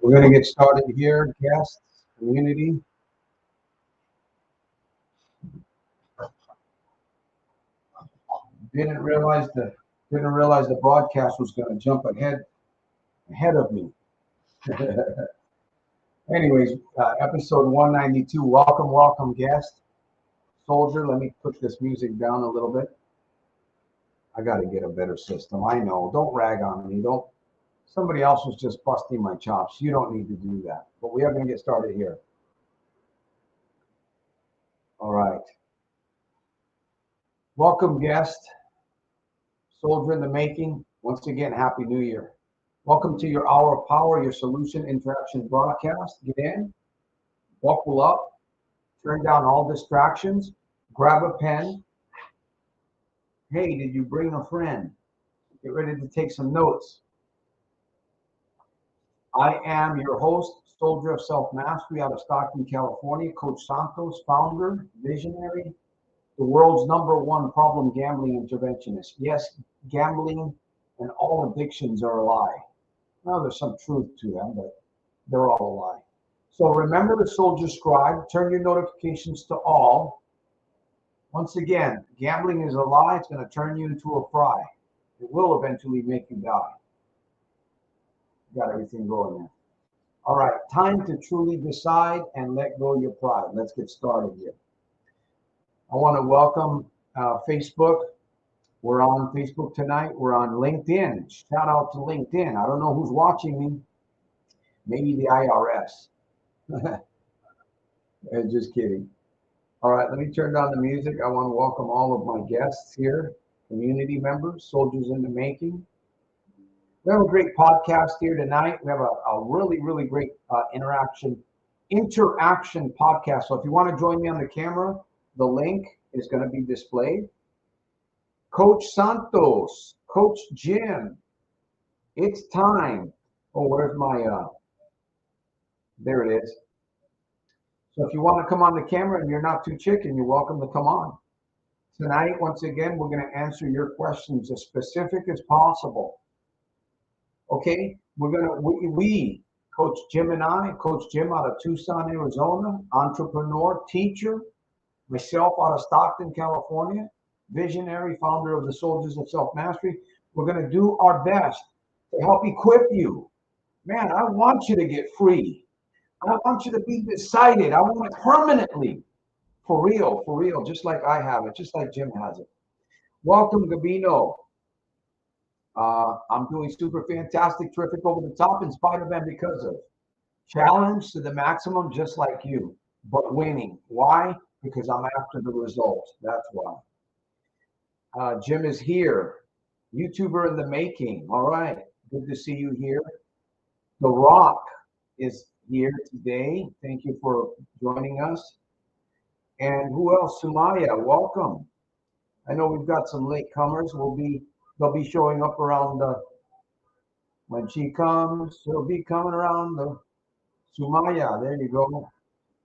We're going to get started here, guests, community. Didn't realize the broadcast was going to jump ahead of me. Anyways, episode 192. Welcome, guest. Soldier, let me put this music down a little bit. I got to get a better system. I know. Don't rag on me. Don't. Somebody else was just busting my chops. You don't need to do that. But we are going to get started here. All right. Welcome, guest. Soldier in the making. Once again, Happy New Year. Welcome to your Hour of Power, your solution interaction broadcast. Get in, buckle up, turn down all distractions, grab a pen. Hey, did you bring a friend? Get ready to take some notes. I am your host, Soldier of Self-Mastery out of Stockton, California, Coach Santos, founder, visionary, the world's #1 problem gambling interventionist. Yes, gambling and all addictions are a lie. Now, there's some truth to them, but they're all a lie. So remember the Soldier Scribe, turn your notifications to all. Once again, gambling is a lie. It's going to turn you into a fry. It will eventually make you die. Got everything going there. All right, time to truly decide and let go your pride. Let's get started here. I want to welcome Facebook. We're on Facebook tonight. We're on LinkedIn. Shout out to LinkedIn. I don't know who's watching me. Maybe the IRS. Just kidding. All right, let me turn down the music. I want to welcome all of my guests here, community members, soldiers in the making. We have a great podcast here tonight. We have a really great interaction podcast. So if you want to join me on the camera, the link is going to be displayed. Coach Santos, Coach Jim, it's time. Oh, where's my, there it is. So if you want to come on the camera and you're not too chicken, you're welcome to come on. Tonight, once again, we're going to answer your questions as specific as possible. Okay, we, Coach Jim and I, Coach Jim out of Tucson, Arizona, entrepreneur, teacher, myself out of Stockton, California, visionary, founder of the Soldiers of Self-Mastery. We're going to do our best to help equip you. Man, I want you to get free. I want you to be decided. I want it permanently. For real, just like I have it, just like Jim has it. Welcome, Gabino. I'm doing super fantastic, terrific, over the top, in spite of and because of. Challenge to the maximum, just like you, but winning. Why? Because I'm after the results. That's why. Jim is here. YouTuber in the making. All right. Good to see you here. The Rock is here today. Thank you for joining us. And who else? Sumaya, welcome. I know we've got some late comers. They'll be showing up around when she comes. She'll be coming around the Sumaya. There you go.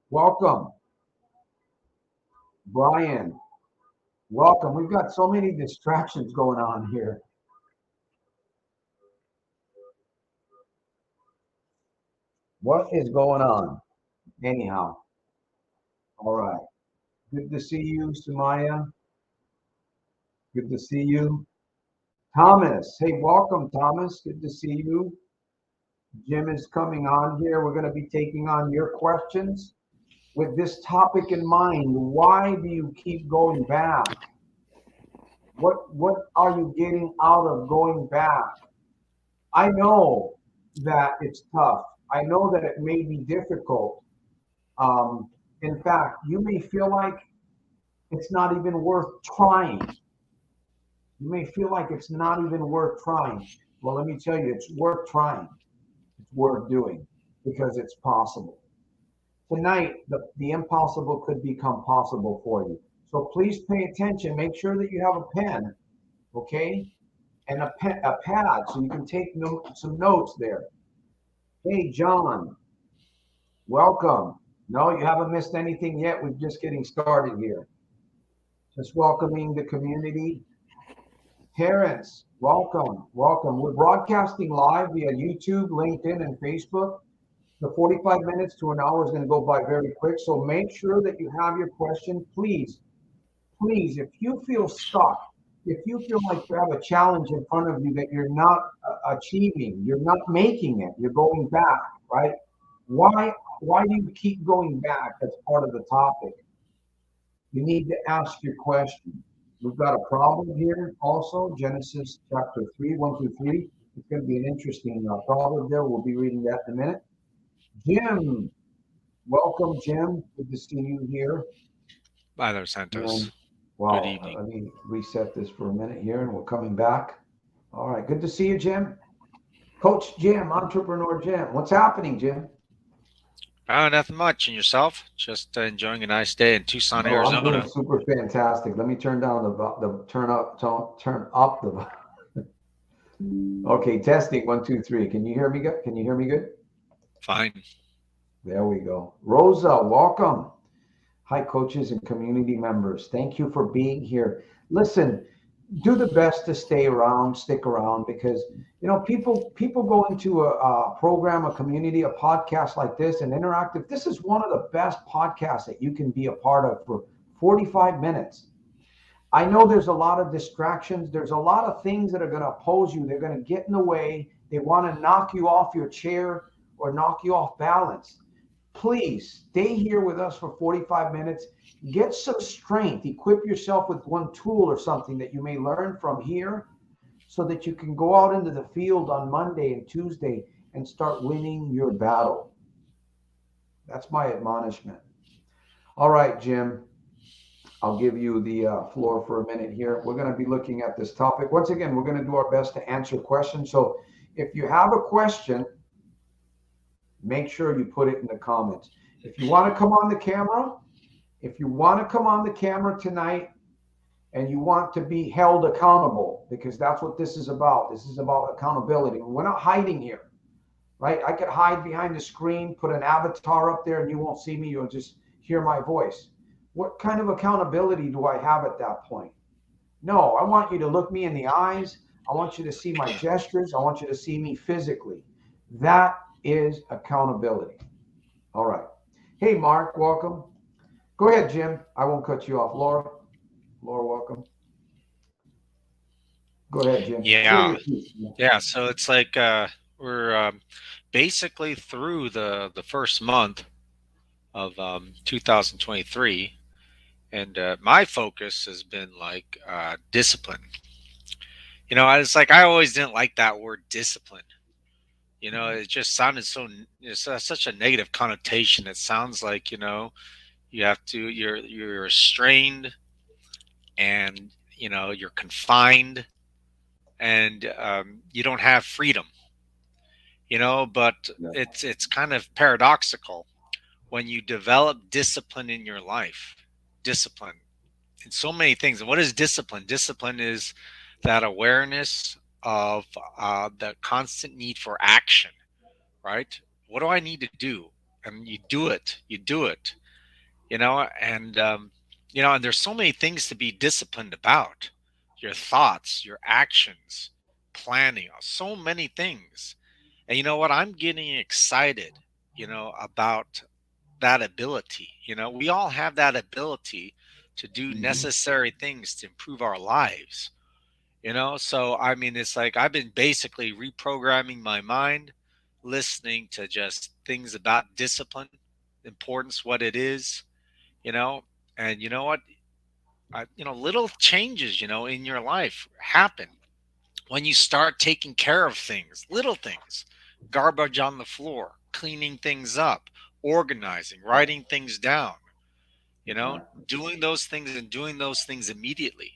Welcome. Brian, welcome. We've got so many distractions going on here. What is going on? Anyhow. All right. Good to see you, Sumaya. Good to see you. Thomas. Hey, welcome, Thomas. Good to see you. Jim is coming on here. We're going to be taking on your questions with this topic in mind. Why do you keep going back? What are you getting out of going back? I know that it's tough. I know that it may be difficult. In fact, you may feel like it's not even worth trying. You may feel like it's not even worth trying. Well, let me tell you, it's worth trying. It's worth doing because it's possible. Tonight, the impossible could become possible for you. So please pay attention. Make sure that you have a pen, okay? And a pad so you can take some notes there. Hey, John, welcome. No, you haven't missed anything yet. We're just getting started here. Just welcoming the community. Terrence, welcome. We're broadcasting live via YouTube, LinkedIn, and Facebook. The 45 minutes to an hour is going to go by very quick. So make sure that you have your question. Please, if you feel stuck, if you feel like you have a challenge in front of you that you're not achieving, you're not making it, you're going back, right? Why do you keep going back? That's part of the topic. You need to ask your question. We've got a problem here also, Genesis chapter 3, 1 through 3. It's going to be an interesting proverb there. We'll be reading that in a minute. Jim, welcome, Jim. Good to see you here. Hi there, And Santos. Good wow, evening. let me reset this for a minute here and we're coming back. All right, good to see you, Jim. Coach Jim, Entrepreneur Jim. What's happening, Jim? Nothing much. And yourself? Just enjoying a nice day in Tucson, Oh, I'm doing Arizona. super fantastic. Let me turn down the turn up the. Okay, testing 1, 2, 3. Can you hear me good? Can you hear me good? Fine. There we go. Rosa, welcome. Hi, coaches and community members. Thank you for being here. Listen, do the best to stay around, stick around, because people go into a program, a community, a podcast like this, and interactive. This is one of the best podcasts that you can be a part of for 45 minutes. I know there's a lot of distractions. There's a lot of things that are going to oppose you. They're going to get in the way. They want to knock you off your chair or knock you off balance. Please stay here with us for 45 minutes. Get some strength. Equip yourself with one tool or something that you may learn from here so that you can go out into the field on Monday and Tuesday and start winning your battle. That's my admonishment. All right, Jim. I'll give you the floor for a minute here. We're going to be looking at this topic. Once again, we're going to do our best to answer questions. So if you have a question, make sure you put it in the comments. If you want to come on the camera, if you want to come on the camera tonight and you want to be held accountable, because that's what this is about. This is about accountability. We're not hiding here, right? I could hide behind the screen, put an avatar up there, and you won't see me. You'll just hear my voice. What kind of accountability do I have at that point? No, I want you to look me in the eyes. I want you to see my gestures. I want you to see me physically. That is accountability. All right. Hey, Mark, welcome. Go ahead, Jim. I won't cut you off. Laura, welcome. Go ahead, Jim. Share Yeah. your piece. Yeah. So it's like we're basically through the first month of 2023, and my focus has been like discipline. It's like I always didn't like that word discipline. It just sounded it's such a negative connotation. It sounds like you have to you're restrained, and you're confined, and you don't have freedom. But Yeah. it's kind of paradoxical when you develop discipline in your life. Discipline in so many things. And what is discipline? Discipline is that awareness of the constant need for action, right? What do I need to do? And you do it. You do it. And there's so many things to be disciplined about: your thoughts, your actions, planning, so many things. And you know what? I'm getting excited, about that ability. We all have that ability to do Mhm. necessary things to improve our lives. So I mean, it's like I've been basically reprogramming my mind, listening to just things about discipline, importance, what it is, you know, and you know what? Little changes, in your life happen when you start taking care of things, little things, garbage on the floor, cleaning things up, organizing, writing things down, Exactly. doing those things and doing those things immediately.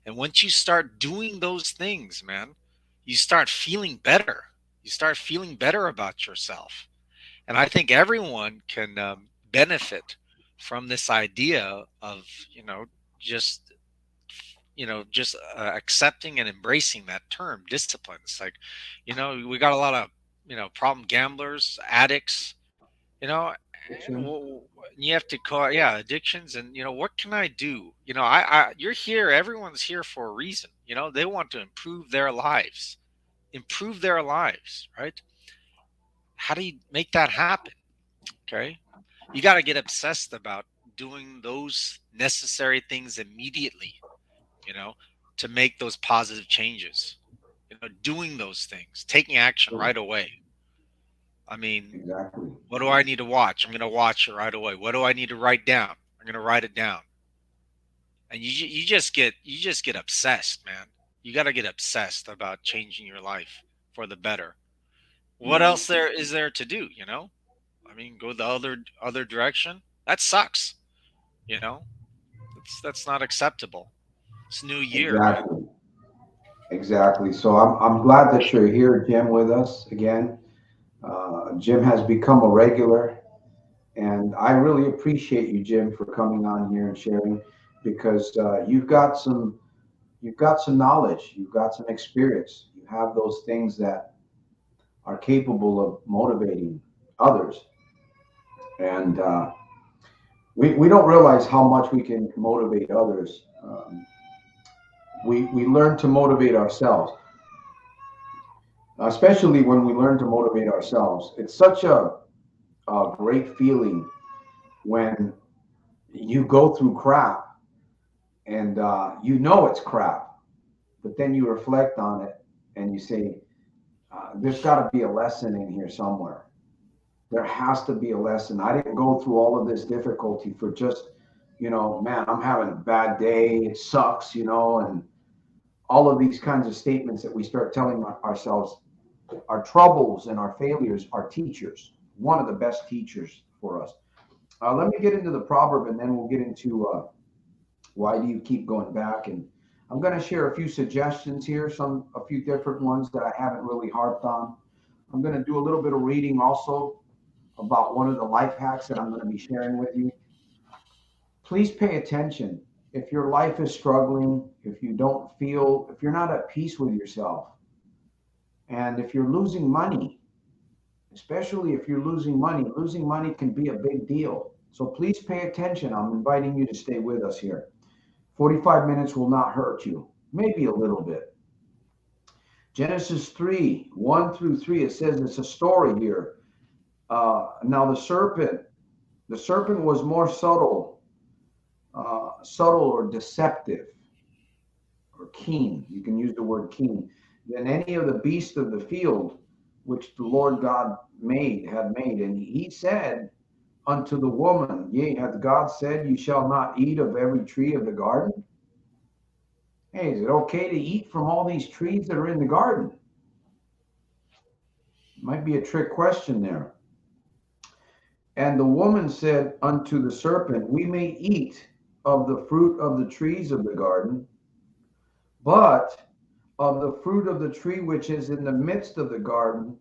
And once you start doing those things, man, you start feeling better. You start feeling better about yourself. And I think everyone can benefit from this idea of, just accepting and embracing that term discipline. It's like, we got a lot of problem gamblers, addicts, you know and Addiction. you have to call, yeah, addictions. And what can I do? I you're here, everyone's here for a reason. They want to improve their lives, right? How do you make that happen? Okay. You got to get obsessed about doing those necessary things immediately, you know, to make those positive changes. Doing those things, taking action right away. I mean, Exactly. what do I need to watch? I'm going to watch it right away. What do I need to write down? I'm going to write it down. And you just get obsessed, man. You got to get obsessed about changing your life for the better. What Yeah. else there is there to do, I mean, go the other direction. That sucks, you know? That's not acceptable. It's new year, man. Exactly. Exactly. So I'm glad that you're here, Jim, with us again. Jim has become a regular, and I really appreciate you, Jim, for coming on here and sharing, because you've got some knowledge, you've got some experience, you have those things that are capable of motivating others, and we don't realize how much we can motivate others. We learn to motivate ourselves, especially when we learn to motivate ourselves. It's such a great feeling when you go through crap and you know it's crap, but then you reflect on it and you say, there's got to be a lesson in here somewhere. There has to be a lesson. I didn't go through all of this difficulty for just, man, I'm having a bad day. It sucks, and all of these kinds of statements that we start telling ourselves. Our troubles and our failures are teachers, one of the best teachers for us. Let me get into the proverb and then we'll get into why do you keep going back. And I'm going to share a few suggestions here, a few different ones that I haven't really harped on. I'm going to do a little bit of reading also about one of the life hacks that I'm going to be sharing with you. Please pay attention. If your life is struggling, if you're not at peace with yourself, and if you're losing money, especially if you're losing money can be a big deal. So please pay attention. I'm inviting you to stay with us here. 45 minutes will not hurt you, maybe a little bit. Genesis 3, 1 through 3, it says it's a story here. Now the serpent was more subtle or deceptive or keen. You can use the word keen than any of the beasts of the field which the Lord God had made. And he said unto the woman, yea, hath God said, you shall not eat of every tree of the garden? Hey, is it okay to eat from all these trees that are in the garden? Might be a trick question there. And the woman said unto the serpent, we may eat of the fruit of the trees of the garden, but of the fruit of the tree which is in the midst of the garden,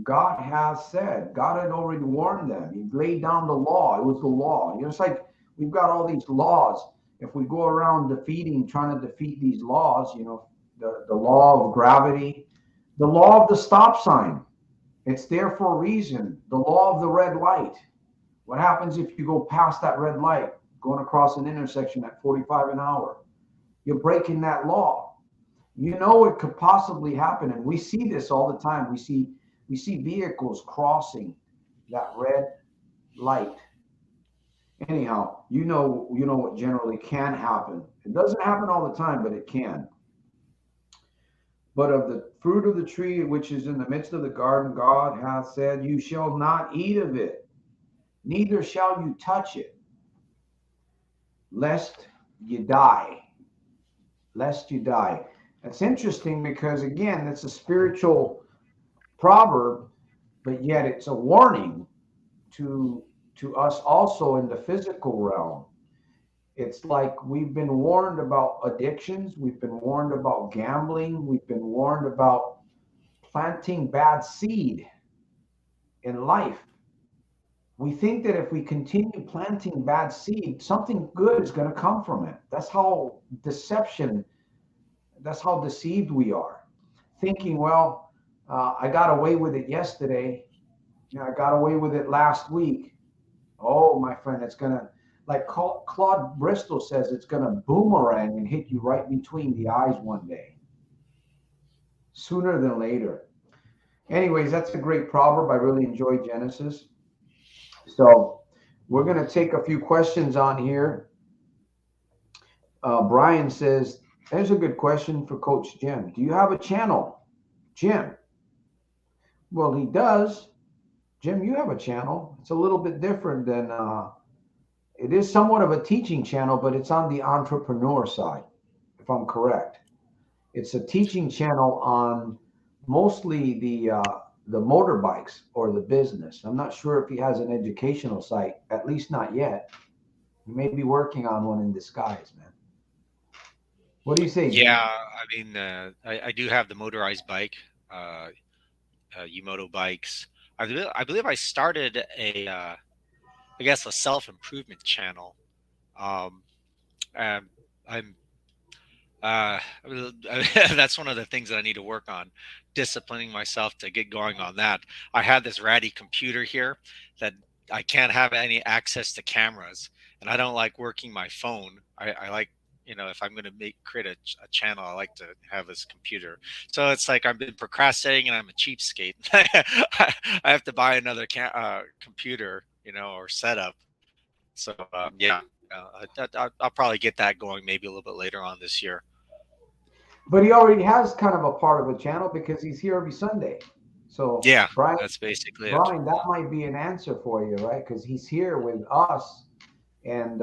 God has said. God had already warned them. He laid down the law. It was the law. It's like we've got all these laws. If we go around trying to defeat these laws, the law of gravity, the law of the stop sign, it's there for a reason. The law of the red light. What happens if you go past that red light, going across an intersection at 45 an hour? You're breaking that law. It could possibly happen, and we see this all the time. We see vehicles crossing that red light. Anyhow, what generally can happen. It doesn't happen all the time, but it can. But of the fruit of the tree which is in the midst of the garden, God hath said, you shall not eat of it, neither shall you touch it, lest you die. Lest you die. It's interesting because, again, it's a spiritual proverb, but yet it's a warning to us also in the physical realm. It's like we've been warned about addictions, we've been warned about gambling, we've been warned about planting bad seed in life. We think that if we continue planting bad seed, something good is going to come from it. That's how deceived we are. Thinking, well, I got away with it yesterday. I got away with it last week. Oh, my friend, it's going to, like Claude Bristol says, it's going to boomerang and hit you right between the eyes one day, sooner than later. Anyways, that's a great proverb. I really enjoy Genesis. So we're going to take a few questions on here. Brian says, there's a good question for Coach Jim. Do you have a channel? Jim. Well, he does. Jim, you have a channel. It's a little bit different than, it is somewhat of a teaching channel, but it's on the entrepreneur side, if I'm correct. It's a teaching channel on mostly the motorbikes or the business. I'm not sure if he has an educational site, at least not yet. He may be working on one in disguise, man. What do you say, Yeah, Jim? I mean, I do have the motorized bike, uh, Umoto bikes. I believe I started I guess, a self improvement channel. Um, and I'm Uh, that's one of the things that I need to work on, disciplining myself to get going on that. I have this ratty computer here that I can't have any access to cameras, and I don't like working my phone. I like, if I'm going to create a channel, I like to have this computer. So it's like I've been procrastinating, and I'm a cheapskate. I have to buy another computer, or setup. So yeah, I'll probably get that going maybe a little bit later on this year. But he already has kind of a part of a channel because he's here every Sunday. So, Yeah, Brian, that's basically it. Brian, that might be an answer for you, right? Because he's here with us, and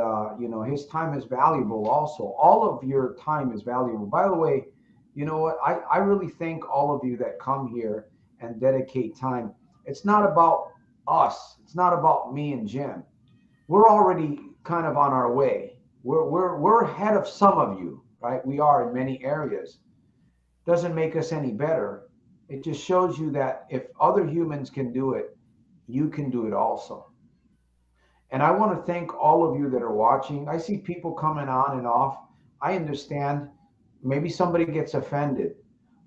his time is valuable. Also, all of your time is valuable. By the way, you know what? I really thank all of you that come here and dedicate time. It's not about us. It's not about me and Jim. We're already kind of on our way. We're ahead of some of you, right? We are in many areas. Doesn't make us any better. It just shows you that if other humans can do it, you can do it also. And I want to thank all of you that are watching. I see people coming on and off. I understand. Maybe somebody gets offended,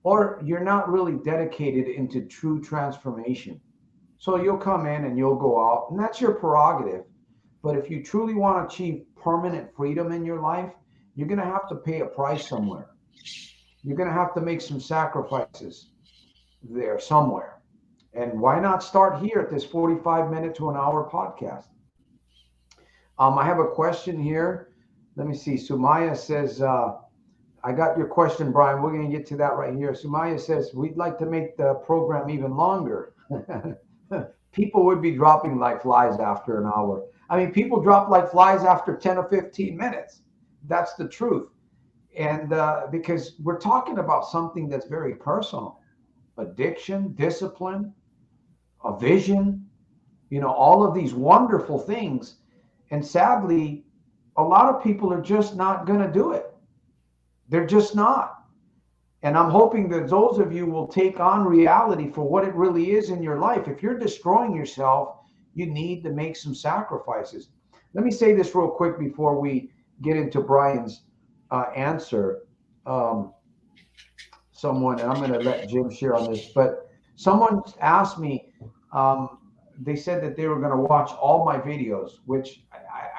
or you're not really dedicated into true transformation. So you'll come in and you'll go out, and that's your prerogative. But if you truly want to achieve permanent freedom in your life, you're going to have to pay a price somewhere. You're going to have to make some sacrifices there somewhere. And why not start here at this 45-minute to an hour podcast? I have a question here. Let me see. Sumaya says, I got your question, Brian. We're going to get to that right here. Sumaya says, we'd like to make the program even longer. People would be dropping like flies after an hour. I mean, people drop like flies after 10 or 15 minutes. That's the truth. And because we're talking about something that's very personal, addiction, discipline, a vision, all of these wonderful things. And sadly, a lot of people are just not going to do it. They're just not. And I'm hoping that those of you will take on reality for what it really is in your life. If you're destroying yourself, you need to make some sacrifices. Let me say this real quick before we get into Brian's answer. Um, Someone, and I'm going to let Jim share on this, but someone asked me, um, they said that they were going to watch all my videos, which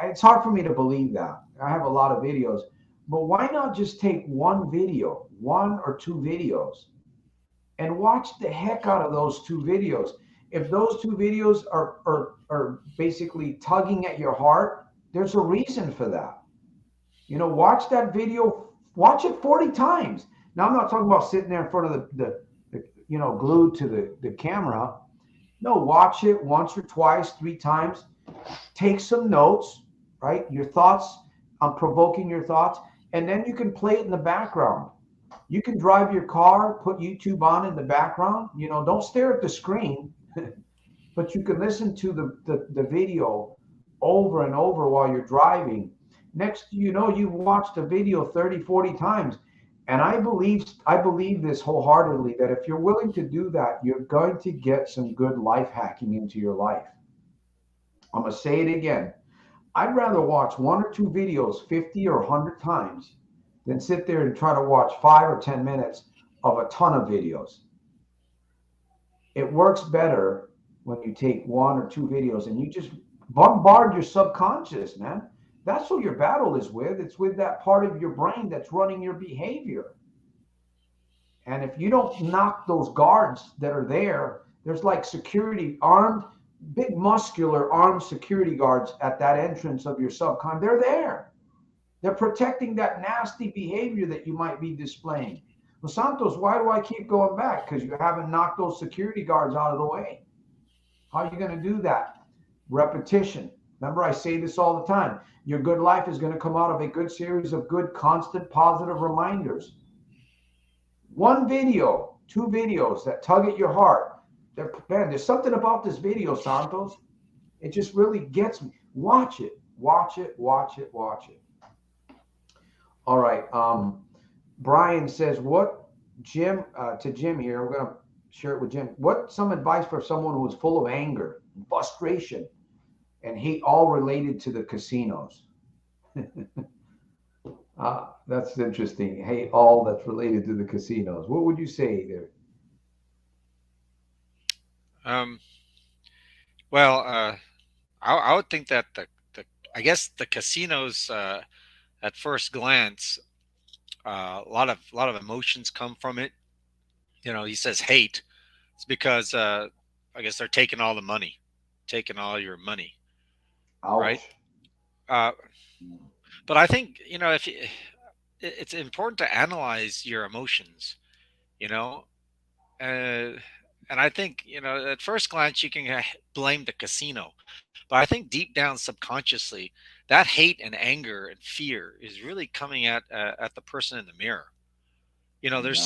it's hard for me to believe that. I have a lot of videos, but why not just take one video, one or two videos, and watch the heck out of those two videos? If those two videos are basically tugging at your heart, there's a reason for that. Watch that video, watch it 40 times. Now, I'm not talking about sitting there in front of the glued to the camera. No, watch it once or twice, three times. Take some notes, right? Your thoughts, I'm provoking your thoughts, and then you can play it in the background. You can drive your car, put YouTube on in the background. Don't stare at the screen, but you can listen to the video over and over while you're driving. Next, you've watched a video 30, 40 times. And I believe this wholeheartedly that if you're willing to do that, you're going to get some good life hacking into your life. I'm going to say it again. I'd rather watch one or two videos 50 or 100 times than sit there and try to watch 5 or 10 minutes of a ton of videos. It works better when you take one or two videos and you just bombard your subconscious, man. That's what your battle is with. It's with that part of your brain that's running your behavior. And if you don't knock those guards that are there, there's like security armed, big muscular armed security guards at that entrance of your subcon. They're there. They're protecting that nasty behavior that you might be displaying. Well, Santos, why do I keep going back? Because you haven't knocked those security guards out of the way. How are you going to do that? Repetition. Remember, I say this all the time. Your good life is going to come out of a good series of good, constant, positive reminders. One video, two videos that tug at your heart. Man, there's something about this video, Santos. It just really gets me. Watch it, watch it, watch it, watch it. All right. Brian says, what, Jim, to Jim here, we're going to share it with Jim. What some advice for someone who is full of anger, frustration, and hate, all related to the casinos? That's interesting. Hate all that's related to the casinos. What would you say there? Um, well, I would think that the I guess the casinos at first glance, a lot of emotions come from it. He says hate. It's because I guess they're taking all the money, taking all your money, right? Ouch. Uh, but I think if it's important to analyze your emotions, you know, uh, and I think at first glance you can blame the casino, but I think deep down subconsciously that hate and anger and fear is really coming at the person in the mirror. There's Yeah.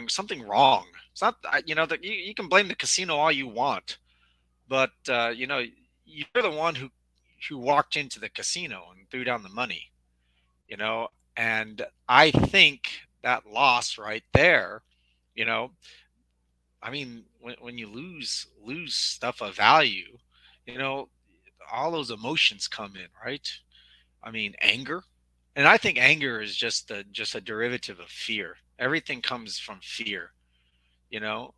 something wrong. It's not that you can blame the casino all you want, but you're the one who walked into the casino and threw down the money. you know and I think that loss right there, you know I mean, when you lose stuff of value, you know all those emotions come in, right? I mean, anger. And I think anger is just a derivative of fear. Everything comes from fear, you know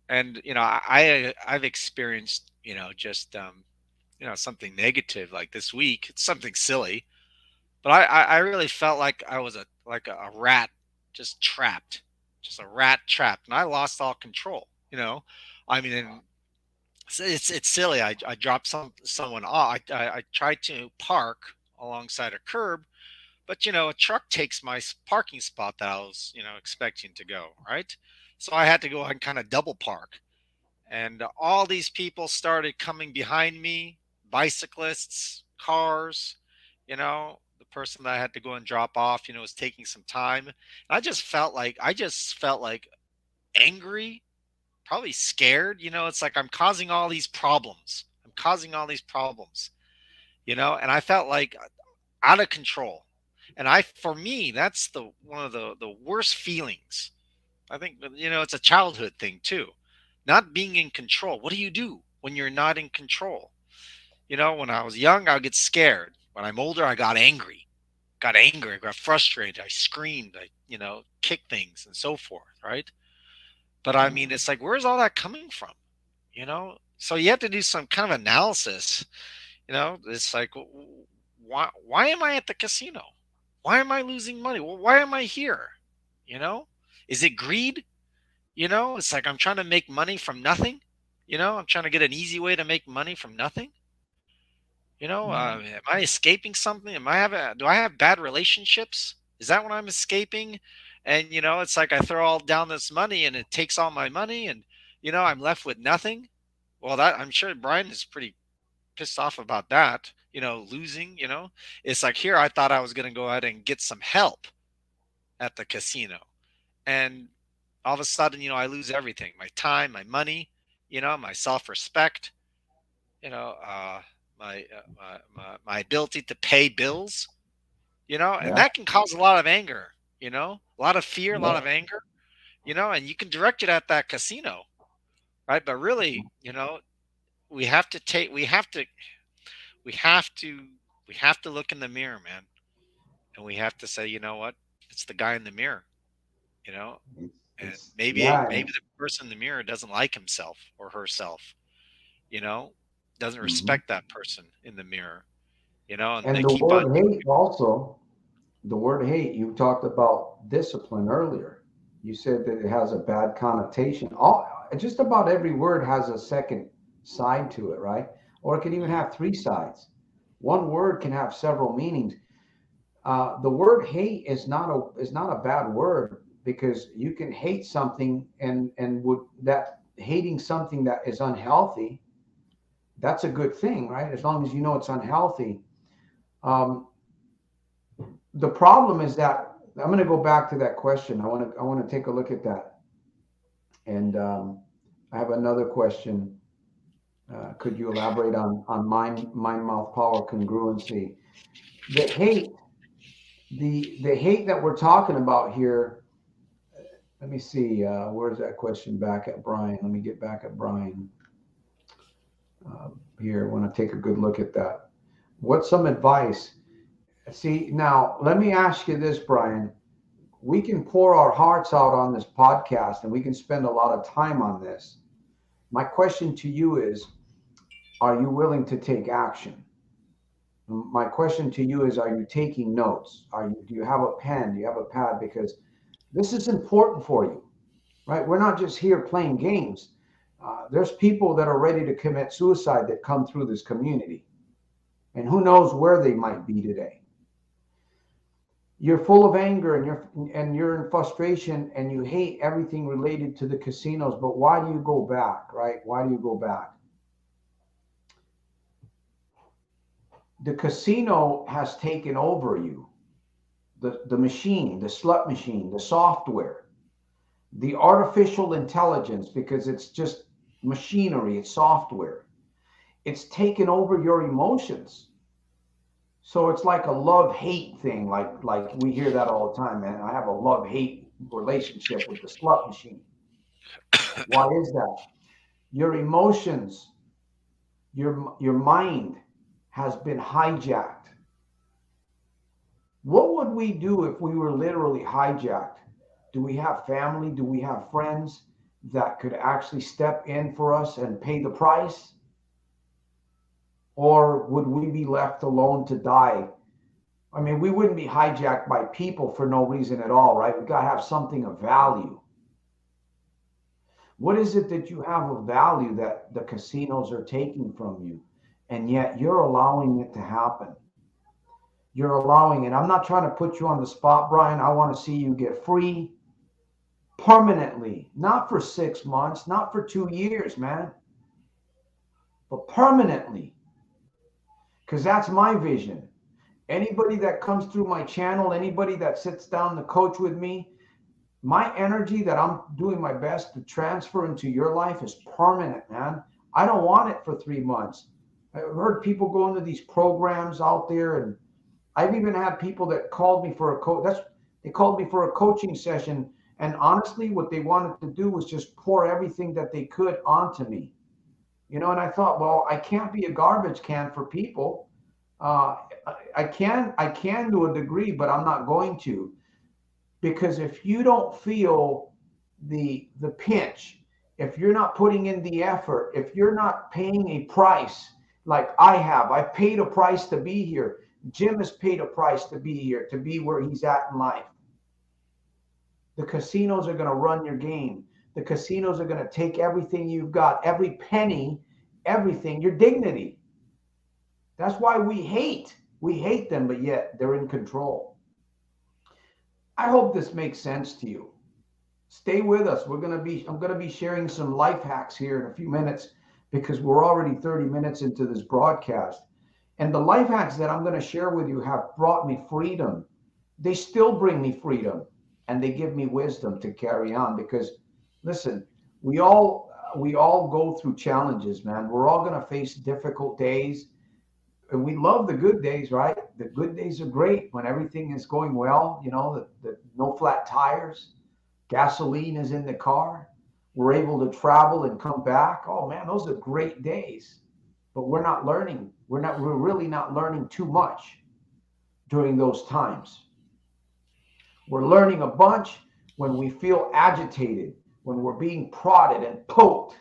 and I've experienced just something negative like this week. It's something silly, but I really felt like I was a rat, just trapped, just a rat trapped, and I lost all control. I mean, and it's silly. I dropped someone off. I tried to park alongside a curb, but a truck takes my parking spot that I was expecting to go, right. So I had to go and kind of double park, and all these people started coming behind me, bicyclists, cars. The person that I had to go and drop off was taking some time. I just felt like angry, probably scared. It's like I'm causing all these problems. I'm causing all these problems. And I felt like out of control. And for me, that's the one of the worst feelings. I think it's a childhood thing too. Not being in control. What do you do when you're not in control? When I was young, I'd get scared. When I'm older, I got angry. Got angry, I got frustrated, I screamed, I kicked things and so forth, right? But I mean, it's like, where's all that coming from? So you have to do some kind of analysis. It's like, why am I at the casino? Why am I losing money? Well, why am I here? You know, is it greed? It's like I'm trying to make money from nothing. I'm trying to get an easy way to make money from nothing. Am I escaping something? Do I have bad relationships? Is that what I'm escaping? And it's like I throw all down this money and it takes all my money, and I'm left with nothing. Well, that I'm sure Brian is pretty pissed off about that. Losing. It's like, here I thought I was going to go ahead and get some help at the casino, and all of a sudden, I lose everything: my time, my money, my self-respect, you know, uh, my ability to pay bills, and Yeah. that can cause a lot of anger, a lot of fear, a lot Yeah. of anger, and you can direct it at that casino, right? But really, we have to take, we have to, we have to look in the mirror, man, and we have to say, you know what? It's the guy in the mirror, you know, and Yeah. maybe the person in the mirror doesn't like himself or herself, you know, doesn't Mhm. respect that person in the mirror, and And they the keep on word hate also, the word hate, you talked about discipline earlier. You said that it has a bad connotation. All just about every word has a second side to it, right? Or it can even Mhm. have three sides. One word can have several meanings. The word hate is not a bad word because you can hate something and would that hating something that is unhealthy, that's a good thing, right? As long as you know it's unhealthy. Um, the problem is that I'm going to go back to that question. I want to take a look at that, and I have another question. Could you elaborate on mind mouth power congruency? The hate, the hate that we're talking about here. Let me see. Where's that question back at Brian? Let me get back at Brian here. I want to take a good look at that. What's some advice? See, now let me ask you this, Brian. We can pour our hearts out on this podcast and we can spend a lot of time on this. My question to you is, are you willing to take action? My question to you is, are you taking notes? Do you have a pen? Do you have a pad? Because this is important for you, right? We're not just here playing games. There's people that are ready to commit suicide that come through this community, and who knows where they might be today. You're full of anger and you're in frustration and you hate everything related to the casinos, but why do you go back, right? Why do you go back? The casino has taken over you. The machine, the slut machine, the software, the artificial intelligence, because it's just machinery, it's software. It's taken over your emotions. So it's like a love hate thing, like we hear that all the time, man. I have a love hate relationship with the slut machine. Why is that? Your emotions, your mind has been hijacked. What would we do if we were literally hijacked? Do we have family? Do we have friends that could actually step in for us and pay the price? Or would we be left alone to die? I mean, we wouldn't be hijacked by people for no reason at all, right? We've got to have something of value. What is it that you have of value that the casinos are taking from you? And yet you're allowing it to happen. You're allowing it. I'm not trying to put you on the spot, Brian. I want to see you get free permanently, not for 6 months, not for 2 years, man, but permanently. Because that's my vision. Anybody that comes through my channel, anybody that sits down to coach with me, my energy that I'm doing my best to transfer into your life is permanent, man. I don't want it for 3 months. I've heard people go into these programs out there, and I've even had people that called me for a they called me for a coaching session, and honestly, what they wanted to do was just pour everything that they could onto me. And I thought, well, I can't be a garbage can for people. Uh, I can to a degree, but I'm not going to, because if you don't feel the pinch, if you're not putting in the effort, if you're not paying a price, like I've paid a price to be here. Jim has paid a price to be here, to be where he's at in life. The casinos are going to run your game. The casinos are going to take everything you've got, every penny, everything, your dignity. That's why we hate them, but yet they're in control. I hope this makes sense to you. Stay with us. I'm going to be sharing some life hacks here in a few minutes, because we're already 30 minutes into this broadcast. And the life hacks that I'm going to share with you have brought me freedom. They still bring me freedom, and they give me wisdom to carry on, because listen, we all go through challenges, man. We're all going to face difficult days. And we love the good days, right? The good days are great when everything is going well, the no flat tires, gasoline is in the car, we're able to travel and come back. Oh man, those are great days. But we're not learning. We're really not learning too much during those times. We're learning a bunch when we feel agitated, when we're being prodded and poked,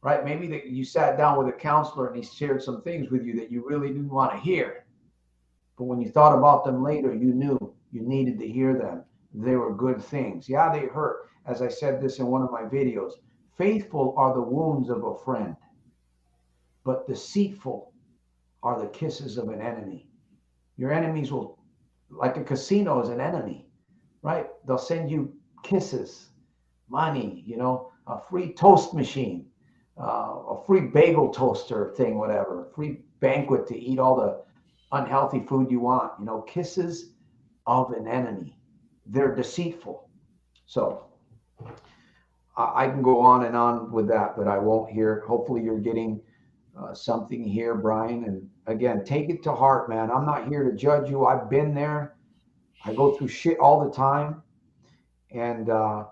right? Maybe that you sat down with a counselor and he shared some things with you that you really didn't want to hear. But when you thought about them later, you knew you needed to hear them. they were good things. Yeah, they hurt. As I said this in one of my videos, faithful are the wounds of a friend, but deceitful are the kisses of an enemy. Your enemies will, like a casino is an enemy, right? They'll send you kisses, money, a free toast machine, a free bagel toaster thing, whatever, free banquet to eat all the unhealthy food you want, kisses of an enemy. They're deceitful. So I can go on and on with that, but I won't here. Hopefully, you're getting something here, Brian. And again, take it to heart, man. I'm not here to judge you. I've been there. I go through shit all the time. And I'm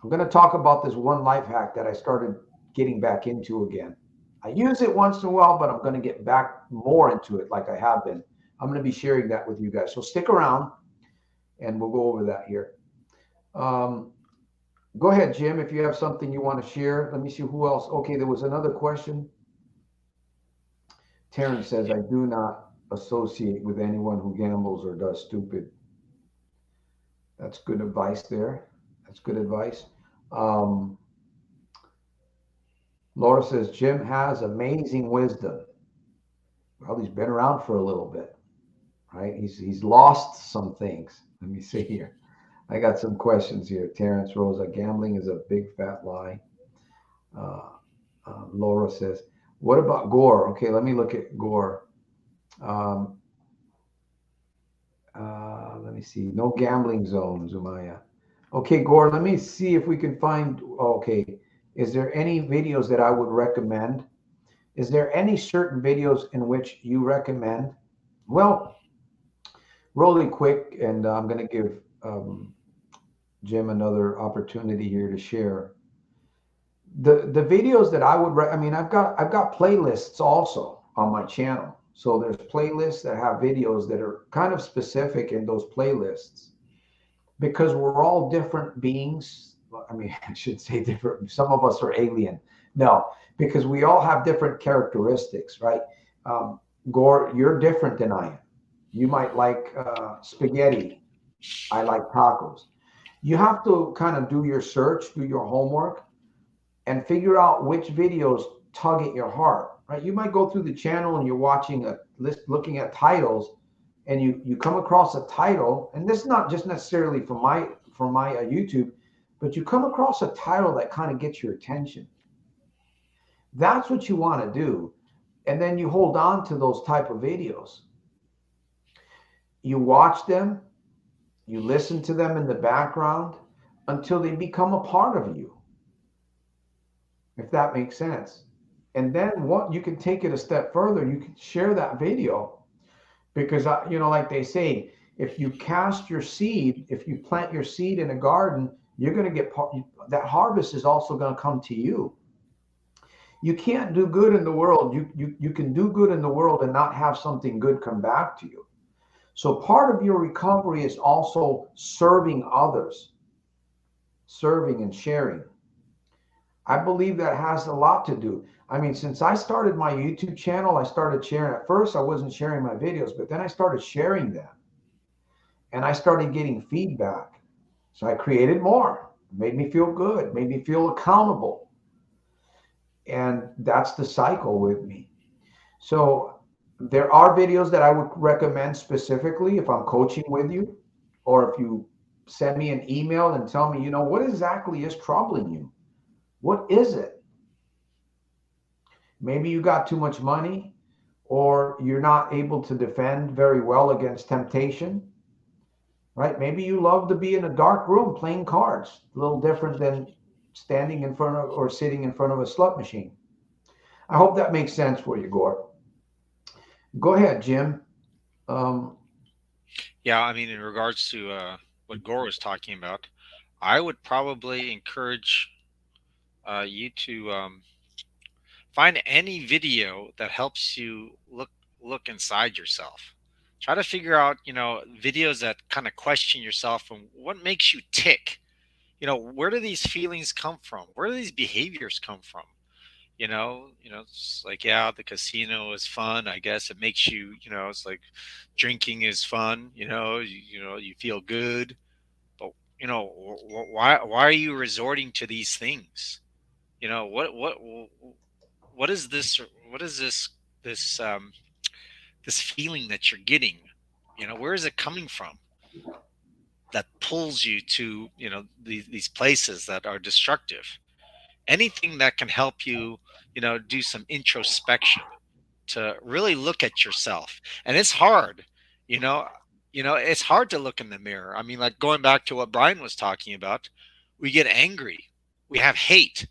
going to talk about this one life hack that I started getting back into again. I use it once in a while, but I'm going to get back more into it like I have been. I'm going to be sharing that with you guys. So stick around and we'll go over that here. Go ahead, Jim, if you have something you want to share. Let me see who else. Okay, there was another question. Terrence says, I do not associate with anyone who gambles or does stupid. That's good advice there. That's good advice. Laura says, Jim has amazing wisdom. Well, he's been around for a little bit, right? He's lost some things. Let me see here. I got some questions here. Terrence Rosa, gambling is a big fat lie. Laura says, what about Gore? Okay, let me look at Gore. Let me see. No gambling zones, Umaya. Okay, Gore, let me see if we can find. Okay, is there any videos that I would recommend? Is there any certain videos in which you recommend? Well, really quick, and I'm going to give Jim another opportunity here to share. The videos that I would, I mean, I've got playlists also on my channel. So there's playlists that have videos that are kind of specific in those playlists because we're all different beings. I mean, I should say different. Some of us are alien. No, because we all have different characteristics, right? Gore, you're different than I am. You might like spaghetti. I like tacos. You have to kind of do your search, do your homework, and figure out which videos tug at your heart, right? You might go through the channel and you're watching a list, looking at titles, and you come across a title, and this is not just necessarily from my YouTube, but you come across a title that kind of gets your attention. That's what you want to do, and then you hold on to those type of videos. You watch them, you listen to them in the background until they become a part of you, if that makes sense. And then what you can take it a step further, you can share that video because like they say, if you cast your seed, if you plant your seed in a garden, you're going to get that harvest is also going to come to you. You can't do good in the world. You can do good in the world and not have something good come back to you. So part of your recovery is also serving others, serving and sharing. I believe that has a lot to do. I mean, since I started my YouTube channel, I started sharing. At first, I wasn't sharing my videos, but then I started sharing them. And I started getting feedback. So I created more. It made me feel good, made me feel accountable. And that's the cycle with me. So there are videos that I would recommend specifically if I'm coaching with you, or if you send me an email and tell me, what exactly is troubling you? What is it? Maybe you got too much money, or you're not able to defend very well against temptation, right? Maybe you love to be in a dark room playing cards, a little different than standing in front of or sitting in front of a slot machine. I hope that makes sense for you, Gore. Go ahead, Jim. Yeah, I mean, in regards to what Gore was talking about, I would probably encourage you to find any video that helps you look inside yourself. Try to figure out, videos that kind of question yourself and what makes you tick. Where do these feelings come from? Where do these behaviors come from? It's like, yeah, the casino is fun. I guess it makes you, it's like drinking is fun. You feel good. But why are you resorting to these things? What is this? What is this this feeling that you're getting? Where is it coming from that pulls you to these places that are destructive? Anything that can help you, do some introspection to really look at yourself. And it's hard, you know, it's hard to look in the mirror. I mean, like going back to what Brian was talking about, we get angry, we have hate,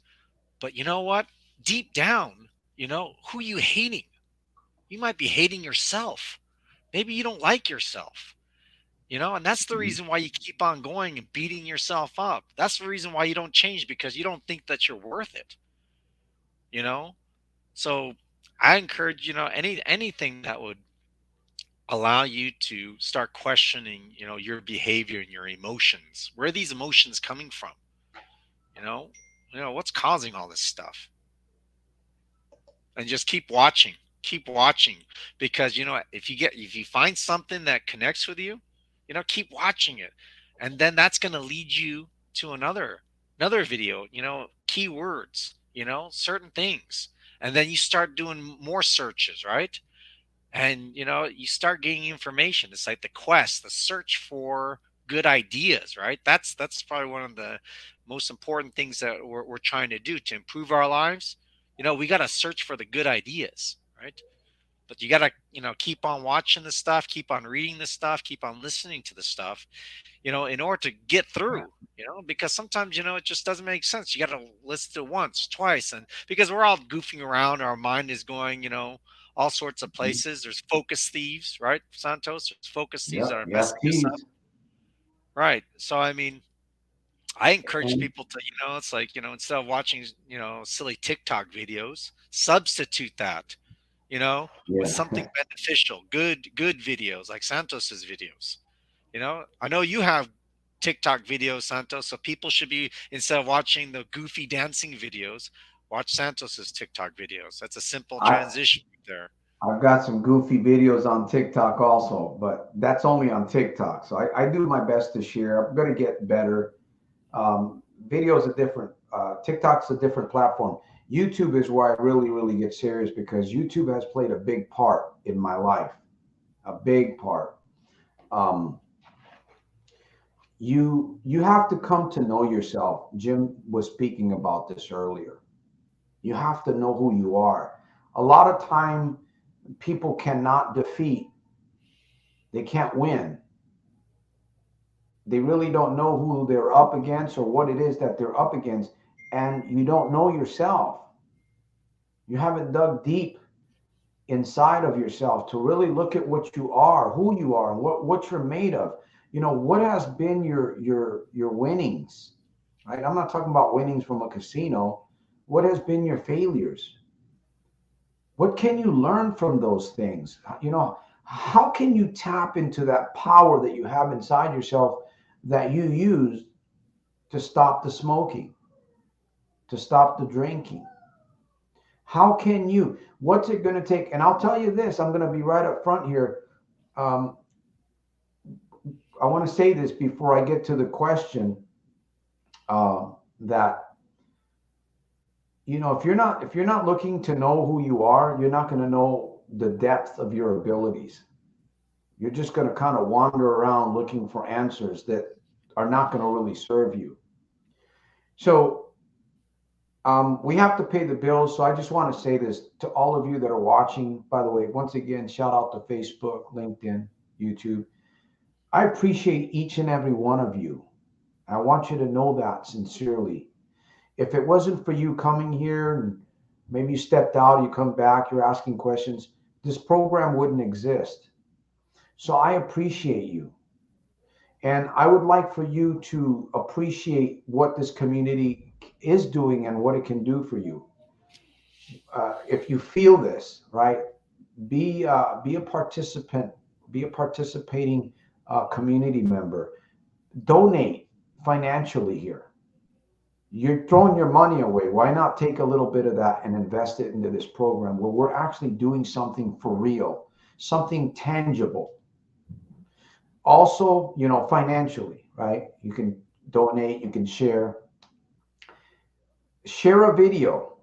but you know what? Deep down, who you hating? You might be hating yourself. Maybe you don't like yourself. And that's the reason why you keep on going and beating yourself up. That's the reason why you don't change, because you don't think that you're worth it, you know? So I encourage, anything that would allow you to start questioning, your behavior and your emotions. Where are these emotions coming from? You know, what's causing all this stuff? And just keep watching, because if you find something that connects with you, keep watching it, and then that's going to lead you to another video. Keywords, certain things, and then you start doing more searches, right? And you start getting information. It's like the search for good ideas, right? That's probably one of the most important things that we're trying to do to improve our lives. We got to search for the good ideas, right? But you got to keep on watching the stuff, keep on reading the stuff, keep on listening to the stuff, in order to get through, because sometimes it just doesn't make sense. You got to listen to it once, twice, and because we're all goofing around, our mind is going all sorts of places. There's focus thieves, right, Santos? There's focus thieves that Yep. are Yes, messing us up, please. right? So I mean, I encourage And people to, it's like, instead of watching, silly TikTok videos, substitute that, with yeah, something beneficial, good videos like Santos's videos. I know you have TikTok videos, Santos, so people should be, instead of watching the goofy dancing videos, watch Santos's TikTok videos. That's a simple I transition there. I've got some goofy videos on TikTok also, but that's only on TikTok. So I do my best to share. I'm going to get better. Videos are different. TikTok's a different platform. YouTube is where I really, really get serious because YouTube has played a big part in my life, a big part. Um, you have to come to know yourself. Jim was speaking about this earlier. You have to know who you are. A lot of time, people cannot defeat. They can't win. They really don't know who they're up against or what it is that they're up against, and you don't know yourself. You haven't dug deep inside of yourself to really look at what you are, who you are, and what you're made of. What has been your winnings, right? I'm not talking about winnings from a casino. What has been your failures? What can you learn from those things? How can you tap into that power that you have inside yourself that you use to stop the smoking, to stop the drinking? How can you? What's it going to take? And I'll tell you this, I'm going to be right up front here. Um, I want to say this before I get to the question, that if you're not looking to know who you are, you're not going to know the depth of your abilities. You're just going to kind of wander around looking for answers that are not going to really serve you. So we have to pay the bills. So I just want to say this to all of you that are watching. By the way, once again, shout out to Facebook, LinkedIn, YouTube. I appreciate each and every one of you. I want you to know that sincerely. If it wasn't for you coming here and maybe you stepped out, you come back, you're asking questions, this program wouldn't exist. So I appreciate you. And I would like for you to appreciate what this community is doing and what it can do for you. If you feel this, right, be a participant, be a participating community member. Donate financially here. You're throwing your money away. Why not take a little bit of that and invest it into this program where we're actually doing something for real, something tangible. Also, financially, right? You can donate, you can share. Share a video.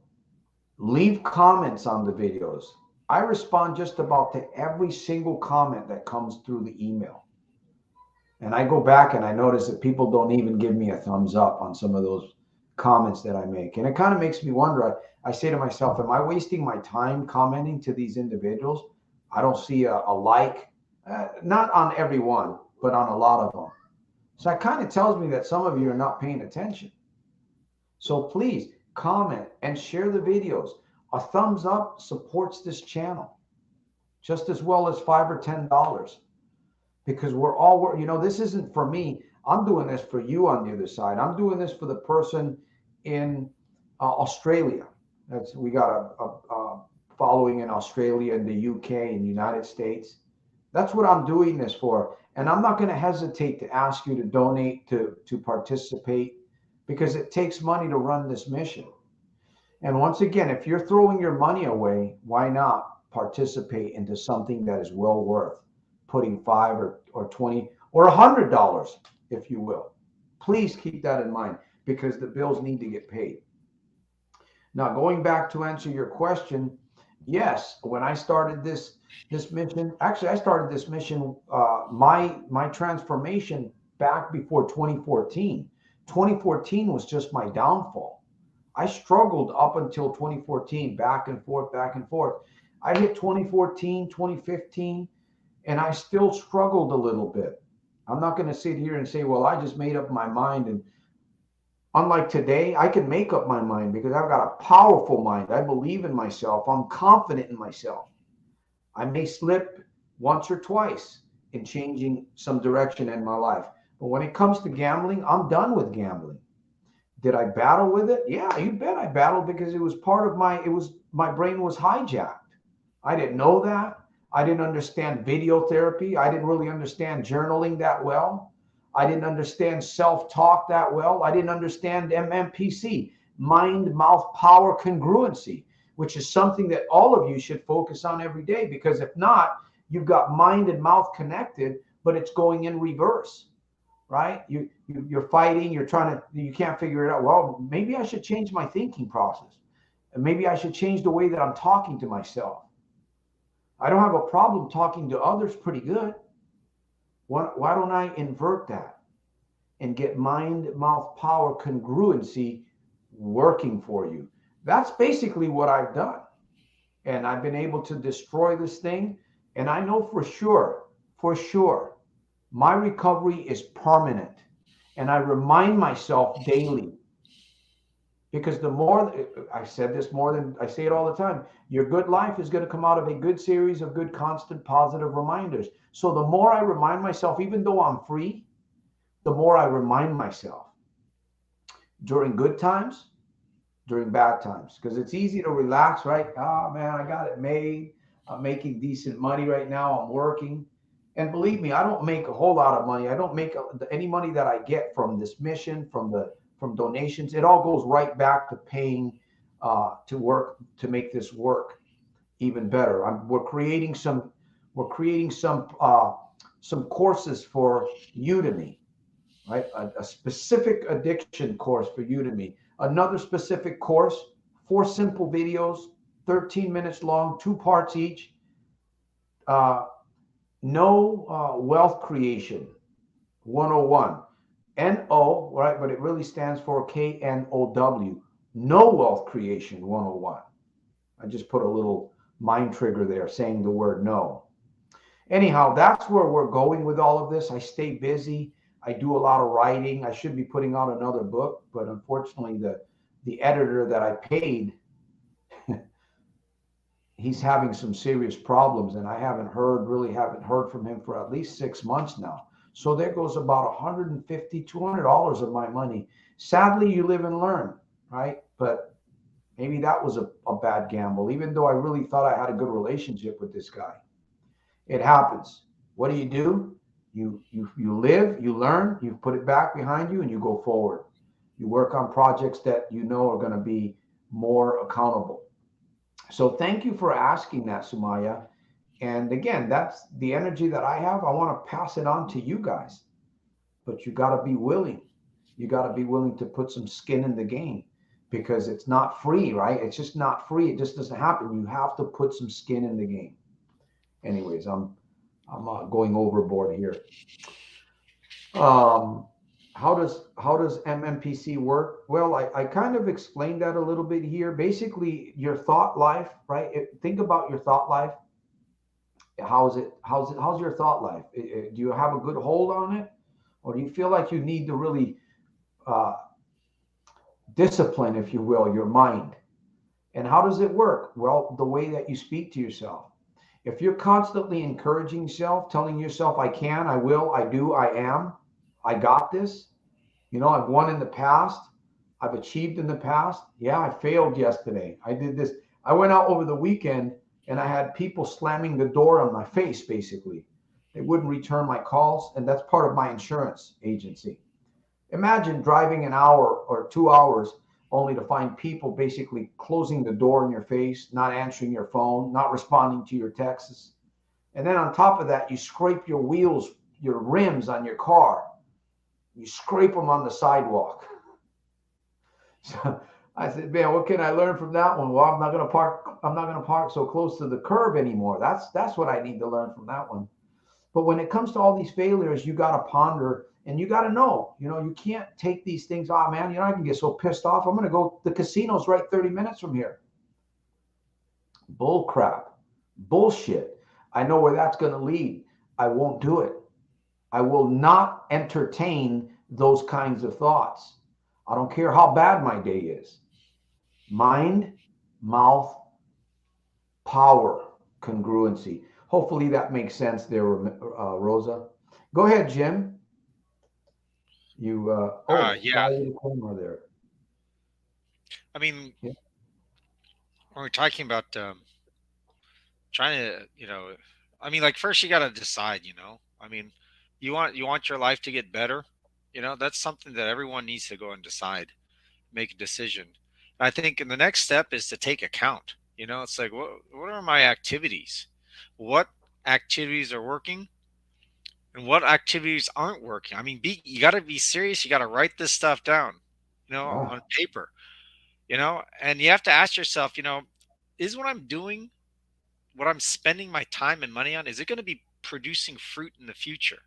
Leave comments on the videos. I respond just about to every single comment that comes through the email. And I go back and I notice that people don't even give me a thumbs up on some of those comments that I make. And it kind of makes me wonder. I say to myself, am I wasting my time commenting to these individuals? I don't see a like, not on every one, but on a lot of them. So it kind of tells me that some of you are not paying attention. So please comment and share the videos. A thumbs up supports this channel just as well as $5 or $10, because we're all, this isn't for me. I'm doing this for you on the other side. I'm doing this for the person in Australia. We got a following in Australia and the UK and United States. That's what I'm doing this for. And I'm not going to hesitate to ask you to donate, to participate, because it takes money to run this mission. And once again, if you're throwing your money away, why not participate into something that is well worth putting $5 or $20 or $100, if you will. Please keep that in mind, because the bills need to get paid. Now, going back to answer your question, yes, when I started this mission, actually, I started this mission, my transformation back before 2014. 2014 was just my downfall. I struggled up until 2014, back and forth, back and forth. I hit 2014, 2015, and I still struggled a little bit. I'm not going to sit here and say, well, I just made up my mind. And unlike today, I can make up my mind because I've got a powerful mind. I believe in myself. I'm confident in myself. I may slip once or twice in changing some direction in my life. But when it comes to gambling, I'm done with gambling. Did I battle with it? Yeah, you bet I battled, because it was part of my brain was hijacked. I didn't know that. I didn't understand video therapy. I didn't really understand journaling that well. I didn't understand self-talk that well. I didn't understand MMPC, mind, mouth, power congruency, which is something that all of you should focus on every day, because if not, you've got mind and mouth connected, but it's going in reverse, right? You're fighting, you can't figure it out. Well, maybe I should change my thinking process. And maybe I should change the way that I'm talking to myself. I don't have a problem talking to others pretty good. Why don't I invert that and get mind, mouth, power congruency working for you? That's basically what I've done. And I've been able to destroy this thing. And I know for sure, my recovery is permanent. And I remind myself daily, because the more, I said this more than I say it all the time, your good life is going to come out of a good series of good, constant, positive reminders. So the more I remind myself, even though I'm free, the more I remind myself during good times, during bad times, because it's easy to relax, right? Oh man, I got it made. I'm making decent money right now. I'm working. And believe me, I don't make a whole lot of money. I don't make any money that I get from this mission, from donations. It all goes right back to paying to work to make this work even better. We're creating some courses for Udemy, right? A specific addiction course for Udemy. Another specific course, 4 simple videos, 13 minutes long, 2 parts each. No wealth creation 101. NO, right? But it really stands for KNOW. No wealth creation 101. I just put a little mind trigger there saying the word no. Anyhow, that's where we're going with all of this. I stay busy. I do a lot of writing. I should be putting out another book, but unfortunately the editor that I paid, he's having some serious problems, and I haven't heard from him for at least 6 months now. So there goes about $150, $200 of my money. Sadly, you live and learn, right? But maybe that was a bad gamble, even though I really thought I had a good relationship with this guy. It happens. What do? You live, you learn, you put it back behind you, and you go forward. You work on projects that you know are going to be more accountable. So thank you for asking that, Sumaya. And again, that's the energy that I have. I want to pass it on to you guys. But you got to be willing. You got to be willing to put some skin in the game because it's not free, right? It's just not free. It just doesn't happen. You have to put some skin in the game. Anyways, I'm going overboard here. Um, how does MMPC work? Well, I kind of explained that a little bit here. Basically, your thought life, right? Think about your thought life. How's your thought life? Do you have a good hold on it, or do you feel like you need to really uh, discipline, if you will, your mind? And how does it work? Well, the way that you speak to yourself. If you're constantly encouraging yourself, telling yourself, I can, I will, I do, I am, I got this. I've won in the past. I've achieved in the past. Yeah, I failed yesterday. I did this. I went out over the weekend and I had people slamming the door on my face, basically. They wouldn't return my calls, and that's part of my insurance agency. Imagine driving an hour or 2 hours only to find people basically closing the door in your face, not answering your phone, not responding to your texts. And then on top of that, you scrape your wheels, your rims on your car. You scrape them on the sidewalk. So I said, man, what can I learn from that one? Well, I'm not going to park. I'm not going to park so close to the curb anymore. That's what I need to learn from that one. But when it comes to all these failures, you got to ponder and you got to know, you can't take these things. Oh man, I can get so pissed off. I'm going to go. The casino's right 30 minutes from here. Bull crap, bullshit. I know where that's going to lead. I won't do it. I will not entertain those kinds of thoughts. I don't care how bad my day is. Mind, mouth, power, congruency. Hopefully that makes sense there, Rosa. Go ahead, Jim. Yeah. Fire the camera there. I mean, Yeah. when we're talking about trying to, I mean, like first you got to decide, I mean, you want your life to get better. That's something that everyone needs to go and decide, make a decision. And I think, and the next step is to take account. It's like, what are my activities? What activities are working and what activities aren't working? I mean, you got to be serious. You got to write this stuff down, Ah, on paper, and you have to ask yourself, is what I'm doing, what I'm spending my time and money on, is it going to be producing fruit in the future?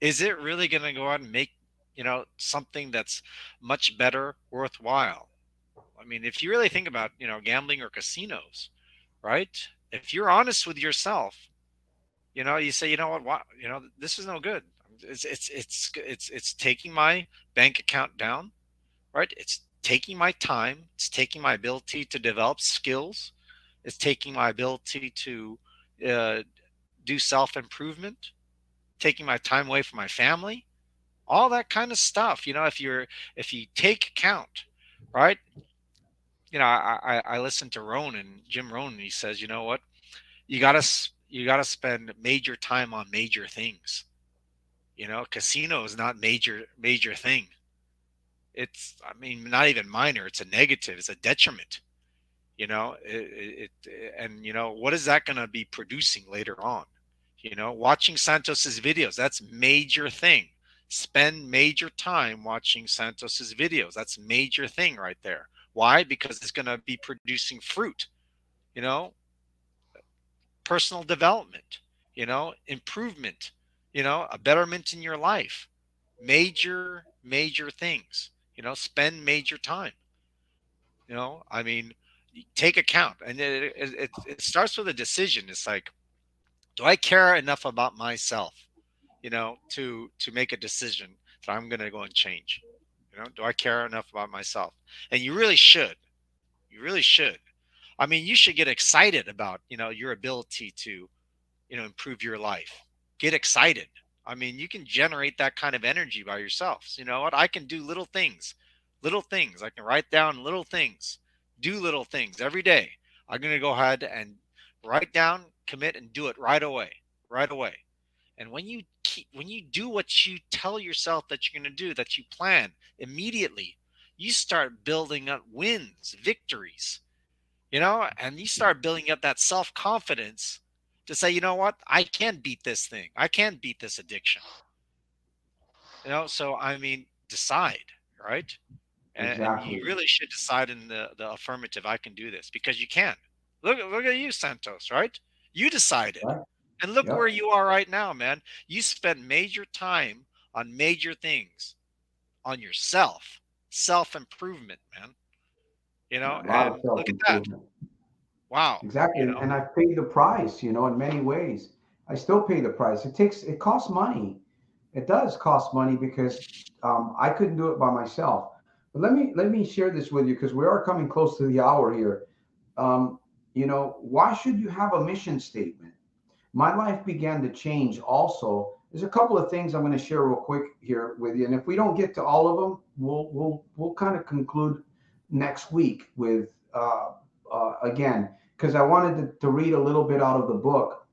Is it really going to go out and make, something that's much better, worthwhile? I mean, if you really think about, gambling or casinos, right? If you're honest with yourself, you say, what, this is no good. It's taking my bank account down, right? It's taking my time. It's taking my ability to develop skills. It's taking my ability to uh, do self improvement, taking my time away from my family, all that kind of stuff. If you take account, right? I listen to Ronan, Jim Ronan. He says, you know what? You gotta spend major time on major things. Casino is not major thing. It's, I mean, not even minor. It's a negative. It's a detriment. And what is that going to be producing later on? Watching Santos's videos, that's major thing. Spend major time watching Santos's videos. That's major thing right there. Why? Because it's going to be producing fruit, you know, personal development, improvement, a betterment in your life. Major things, spend major time, I mean, take account. And it starts with a decision. It's like, do I care enough about myself, to make a decision that I'm going to go and change? Do I care enough about myself? And you really should. You really should. I mean, you should get excited about, your ability to, improve your life. Get excited. I mean, you can generate that kind of energy by yourself. So, you know what? I can do little things. Little things. I can write down little things. Do little things every day. I'm going to go ahead and write down, commit, and do it right away. Right away. And when you do what you tell yourself that you're going to do, that you plan immediately, you start building up wins, victories, and you start building up that self-confidence to say, you know what, I can beat this thing. I can beat this addiction. So I mean, decide, right? And you Exactly. really should decide in the affirmative, I can do this, because you can. Look at you, Santos, right? You decided. Right. And look where Yep. you are right now, man. You spent major time on major things, on yourself, self improvement, man. A lot of And self look at that. improvement. Wow. Exactly. And I've paid the price, in many ways. I still pay the price. It costs money. It does cost money because I couldn't do it by myself. But let me share this with you because we are coming close to the hour here. Um, why should you have a mission statement? My life began to change also. There's a couple of things I'm going to share real quick here with you. And if we don't get to all of them, we'll kind of conclude next week with again, because I wanted to read a little bit out of the book.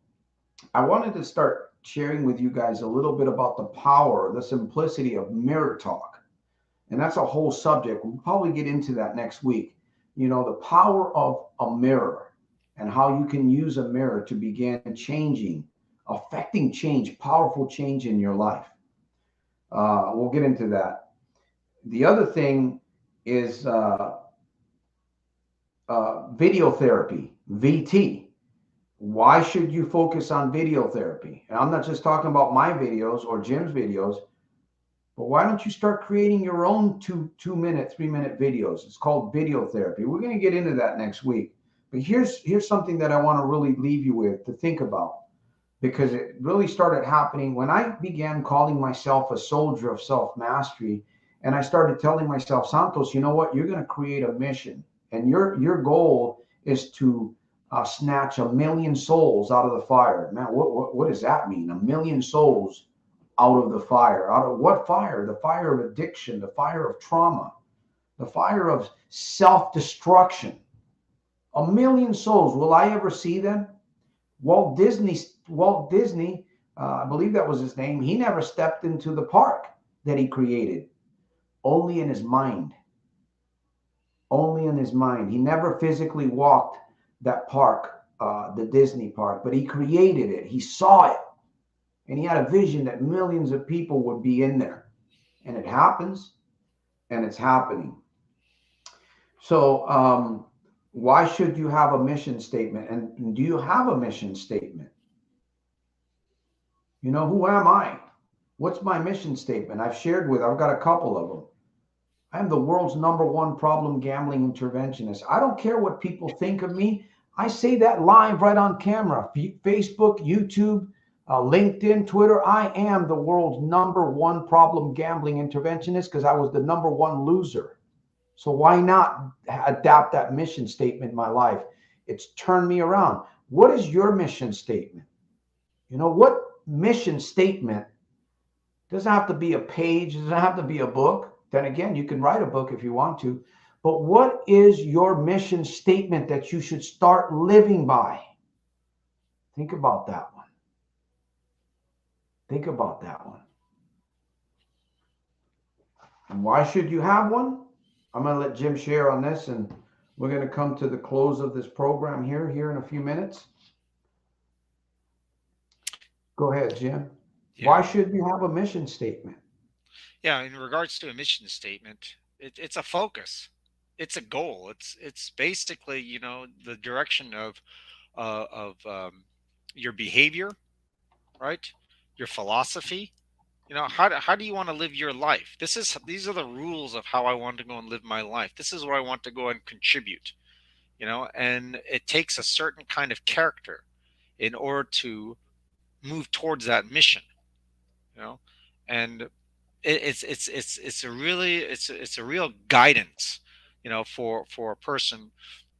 I wanted to start sharing with you guys a little bit about the power, the simplicity of mirror talk. And that's a whole subject. We'll probably get into that next week. The power of a mirror and how you can use a mirror to begin changing, affecting change, powerful change in your life. We'll get into that. The other thing is video therapy, VT. Why should you focus on video therapy? And I'm not just talking about my videos or Jim's videos, but why don't you start creating your own 2 minute, 3 minute videos? It's called video therapy. We're going to get into that next week. But here's something that I want to really leave you with to think about, because it really started happening when I began calling myself a soldier of self mastery, and I started telling myself, Santos, you know what? You're going to create a mission, and your goal is to snatch 1 million souls out of the fire. Man, what does that mean? 1 million souls out of the fire. Out of what fire? The fire of addiction, the fire of trauma, the fire of self destruction. 1 million souls. Will I ever see them? Walt Disney, I believe that was his name. He never stepped into the park that he created, only in his mind. Only in his mind. He never physically walked that park, the Disney park, but he created it. He saw it, and he had a vision that millions of people would be in there. And it happens, and it's happening. So, why should you have a mission statement? And do you have a mission statement? Who am I? What's my mission statement? I've got a couple of them. I am the world's #1 problem gambling interventionist. I don't care what people think of me. I say that live right on camera. Facebook, YouTube, LinkedIn, Twitter. I am the world's #1 problem gambling interventionist because I was the #1 loser. So why not adapt that mission statement in my life? It's turned me around. What is your mission statement? What mission statement? Doesn't have to be a page, doesn't have to be a book. Then again, you can write a book if you want to. But what is your mission statement that you should start living by? Think about that one. Think about that one. And why should you have one? I'm going to let Jim share on this, and we're going to come to the close of this program here in a few minutes. Go ahead, Jim. Why Yeah. should you have a mission statement? Yeah. In regards to a mission statement, it's a focus. It's a goal. It's basically, the direction of your behavior, right? Your philosophy. How do you want to live your life? These are the rules of how I want to go and live my life. This is where I want to go and contribute. And it takes a certain kind of character in order to move towards that mission. You know, and it's a real guidance, for a person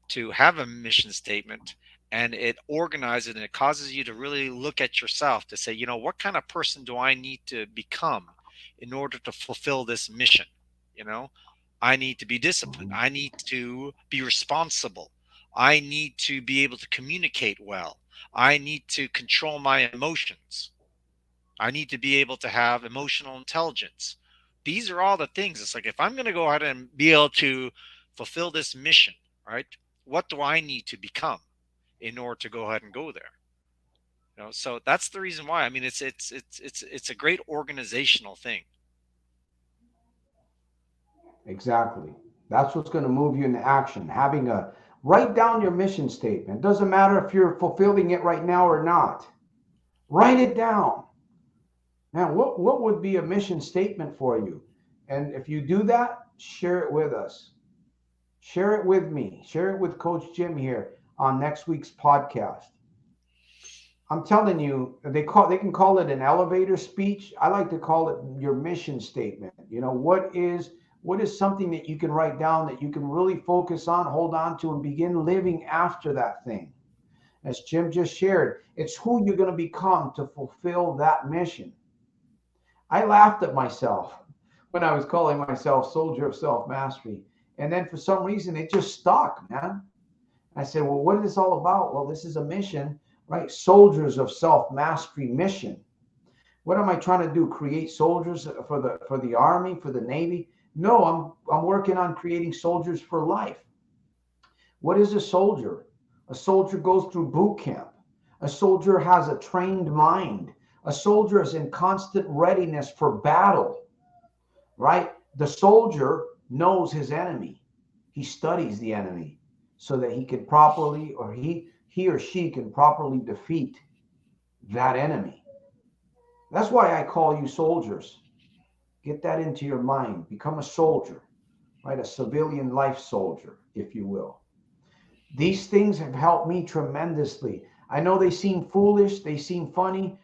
to have a mission statement, and it organizes and it causes you to really look at yourself to say, what kind of person do I need to become in order to fulfill this mission? You know, I need to be disciplined. Mhm. I need to be responsible. I need to be able to communicate well. I need to control my emotions. I need to be able to have emotional intelligence. These are all the things. It's like, if I'm going to go ahead and be able to fulfill this mission, right? What do I need to become in order to go ahead and go there? So that's the reason why. I mean, it's a great organizational thing. Exactly. That's what's going to move you into action. Write down your mission statement. Doesn't matter if you're fulfilling it right now or not. Write it down. Now, what would be a mission statement for you? And if you do that, share it with us. Share it with me. Share it with Coach Jim here on next week's podcast. I'm telling you, they can call it an elevator speech. I like to call it your mission statement. What is something that you can write down that you can really focus on, hold on to, and begin living after that thing. As Jim just shared, it's who you're going to become to fulfill that mission. I laughed at myself when I was calling myself Soldier of Self Mastery. And then for some reason, it just stuck, man. I said, well, what is this all about? Well, this is a mission, right? Soldiers of Self Mastery mission. What am I trying to do? Create soldiers for the Army, for the Navy? No, I'm working on creating soldiers for life. What is a soldier? A soldier goes through boot camp. A soldier has a trained mind. A soldier is in constant readiness for battle, right? The soldier knows his enemy. He studies the enemy so that he can properly, or he or she can properly defeat that enemy. That's why I call you soldiers. Get that into your mind. Become a soldier, right? A civilian life soldier, if you will. These things have helped me tremendously. I know they seem foolish, they seem funny.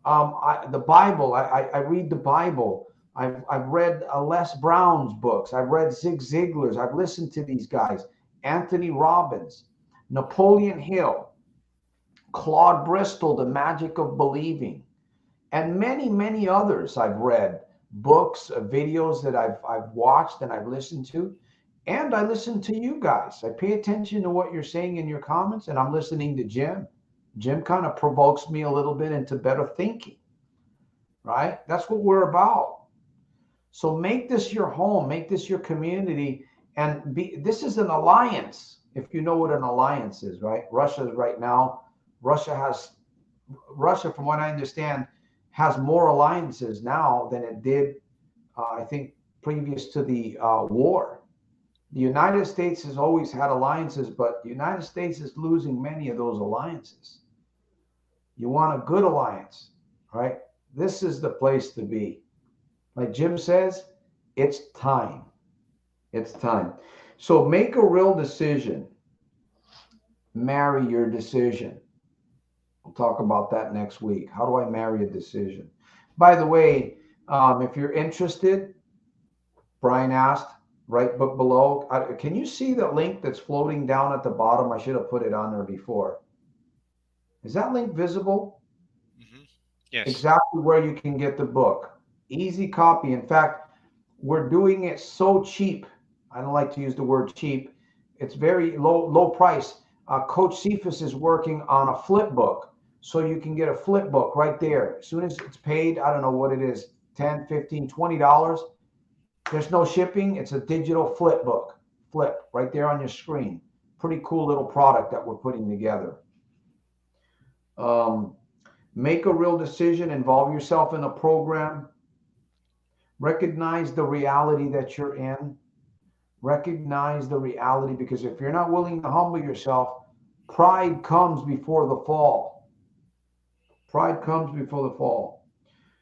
The Bible, I read the Bible. I've read Les Brown's books. I've read Zig Ziglar's. I've listened to these guys. Anthony Robbins, Napoleon Hill, Claude Bristol, The Magic of Believing, and many, many others I've read. Books, videos that I've watched and I've listened to. And I listen to you guys. I pay attention to what you're saying in your comments, and I'm listening to Jim. Jim kind of provokes me a little bit into better thinking, right? That's what we're about. So make this your home, make this your community, and this is an alliance, if you know what an alliance is, right? Russia, from what I understand, has more alliances now than it did, I think, previous to the war. The United States has always had alliances, but the United States is losing many of those alliances. You want a good alliance, right? This is the place to be. Like Jim says, it's time. It's time. So make a real decision. Marry your decision. We'll talk about that next week. How do I marry a decision? By the way, if you're interested, Brian asked, right below. Can you see the link that's floating down at the bottom? I should have put it on there before. Is that link visible? Mm-hmm. Yes. Exactly where you can get the book. Easy copy. In fact, we're doing it so cheap. I don't like to use the word cheap. It's very low price. Coach Cephas is working on a flip book. So you can get a flip book right there. As soon as it's paid, I don't know what it is, $10, $15, $20. There's no shipping. It's a digital flip book. Flip right there on your screen. Pretty cool little product that we're putting together. Make a real decision. Involve yourself in a program. Recognize the reality that you're in. Recognize the reality, because if you're not willing to humble yourself, pride comes before the fall. Pride comes before the fall.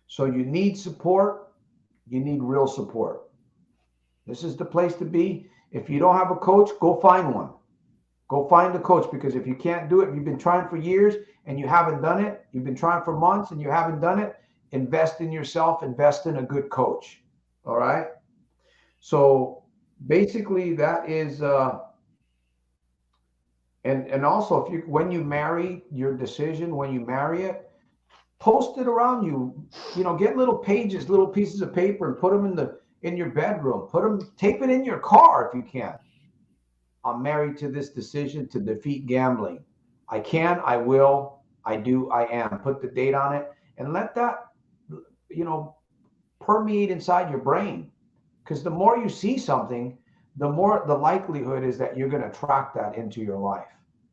So you need support. You need real support. This is the place to be. If you don't have a coach, go find one. Go find a coach, because if you can't do it, you've been trying for years and you haven't done it, you've been trying for months and you haven't done it, invest in yourself, invest in a good coach. All right? So basically that is, and also when you marry your decision, when you marry it, post it around you, get little pages, little pieces of paper and put them in your bedroom, tape it in your car if you can. I'm married to this decision to defeat gambling. I can, I will, I do, I am. Put the date on it and let that, permeate inside your brain. Because the more you see something, the more the likelihood is that you're going to attract that into your life,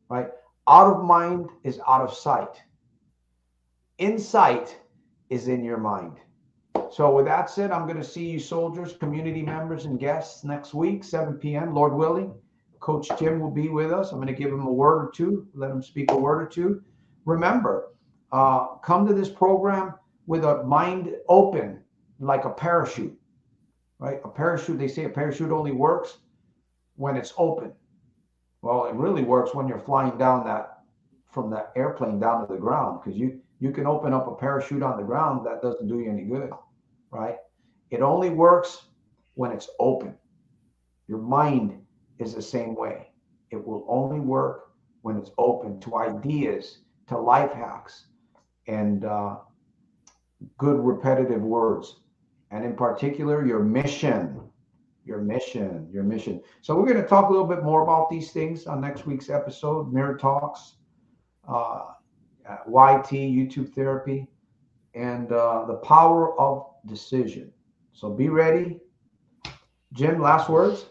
right? Out of mind is out of sight. Insight is in your mind. So with that said, I'm going to see you soldiers, community members, and guests next week, 7 p.m. Lord willing. Coach Jim will be with us. I'm going to give him a word or two, let him speak a word or two. Remember, come to this program with a mind open, like a parachute, right? A parachute, they say a parachute only works when it's open. Well, it really works when you're flying down that from that airplane down to the ground, because you can open up a parachute on the ground, that doesn't do you any good, right? It only works when it's open. Your mind is the same way. It will only work when it's open to ideas, to life hacks, and good repetitive words. And in particular, your mission, your mission, your mission. So we're going to talk a little bit more about these things on next week's episode, Mirror Talks, uh, YT, YouTube therapy, and the power of decision. So be ready. Jim, last words?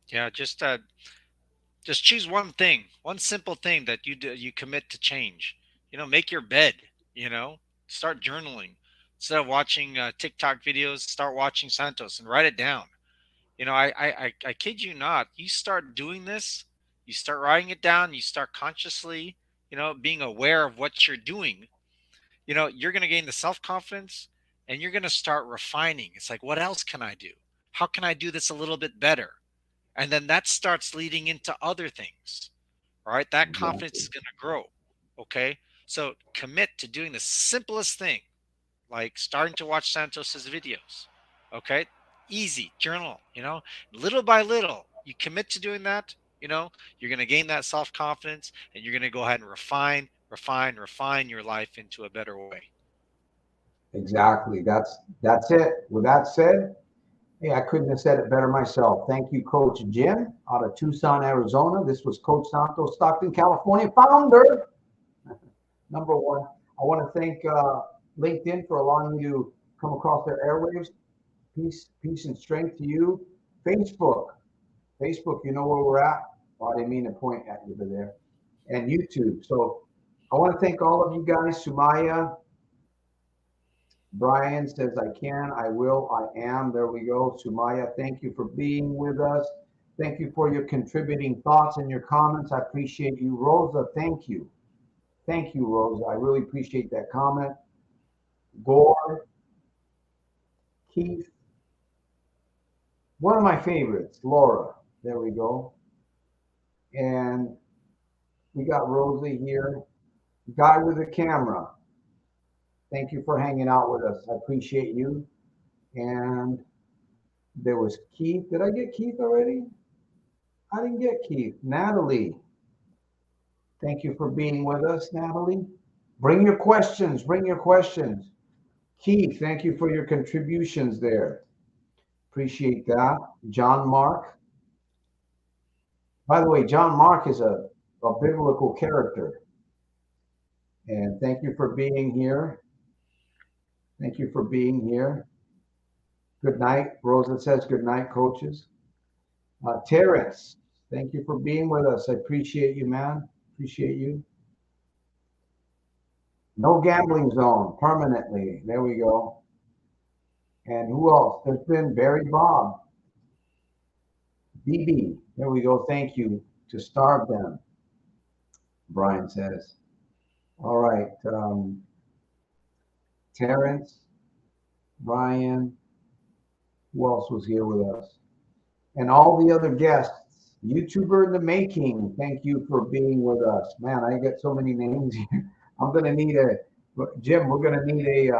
Yeah, just choose one thing, one simple thing that you commit to change. Make your bed. Start journaling instead of watching TikTok videos. Start watching Santos and write it down. I kid you not. You start doing this, you start writing it down, you start consciously, being aware of what you're doing. You're going to gain the self confidence, and you're going to start refining. It's like, what else can I do? How can I do this a little bit better? And then that starts leading into other things. All right. That confidence is going to grow. Okay. So commit to doing the simplest thing, like starting to watch Santos's videos. Okay. Easy journal, little by little, you commit to doing that, you're going to gain that self confidence, and you're going to go ahead and refine your life into a better way. Exactly. That's it. With that said, hey, I couldn't have said it better myself. Thank you, Coach Jim, out of Tucson, Arizona. This was Coach Santos, Stockton, California, founder, number one. I want to thank LinkedIn for allowing me to come across their airwaves. Peace, and strength to you. Facebook, you know where we're at. Well, I didn't mean to point at you there. And YouTube. So I want to thank all of you guys. Sumaya, Brian says, I can, I will, I am. There we go. Sumaya, thank you for being with us. Thank you for your contributing thoughts and your comments. I appreciate you. Rosa, thank you. Thank you, Rosa. I really appreciate that comment. Gore, Keith, one of my favorites, Laura. There we go. And we got Rosa here. Guy with the camera. Thank you for hanging out with us. I appreciate you. And there was Keith. Did I get Keith already? I didn't get Keith. Natalie. Thank you for being with us, Natalie. Bring your questions. Bring your questions. Keith, thank you for your contributions there. Appreciate that. John Mark. By the way, John Mark is a biblical character. And thank you for being here. Thank you for being here. Good night. Rosa says good night, coaches. Terrence, thank you for being with us. I appreciate you, man. Appreciate you. No gambling zone permanently. There we go. And who else? There's been Barry Bob. BB. There we go. Thank you. To starve them, Brian says. All right. Terrence, Brian. Who else was here with us? And all the other guests. YouTuber in the making. Thank you for being with us. Man, I get so many names here. I'm going to need Jim, we're going to need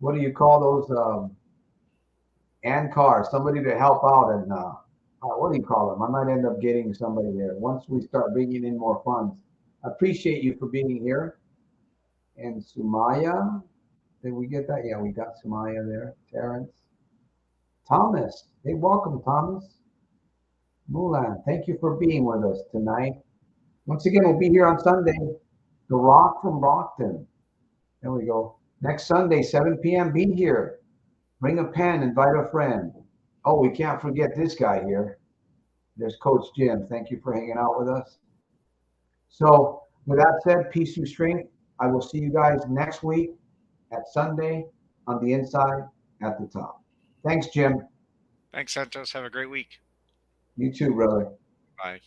what do you call those? Ancar, somebody to help out. And what do you call them? I might end up getting somebody there once we start bringing in more funds. I appreciate you for being here. And Sumaya, did we get that? Yeah, we got Sumaya there. Terrence. Thomas. Hey, welcome, Thomas. Mulan, thank you for being with us tonight. Once again, we'll be here on Sunday. The Rock from Brockton. There we go. Next Sunday, 7 p.m., be here. Bring a pen, invite a friend. Oh, we can't forget this guy here. There's Coach Jim. Thank you for hanging out with us. So with that said, peace and strength. I will see you guys next week at Sunday. on the inside at the top. Thanks, Jim. Thanks, Santos. Have a great week. You too, brother. Bye.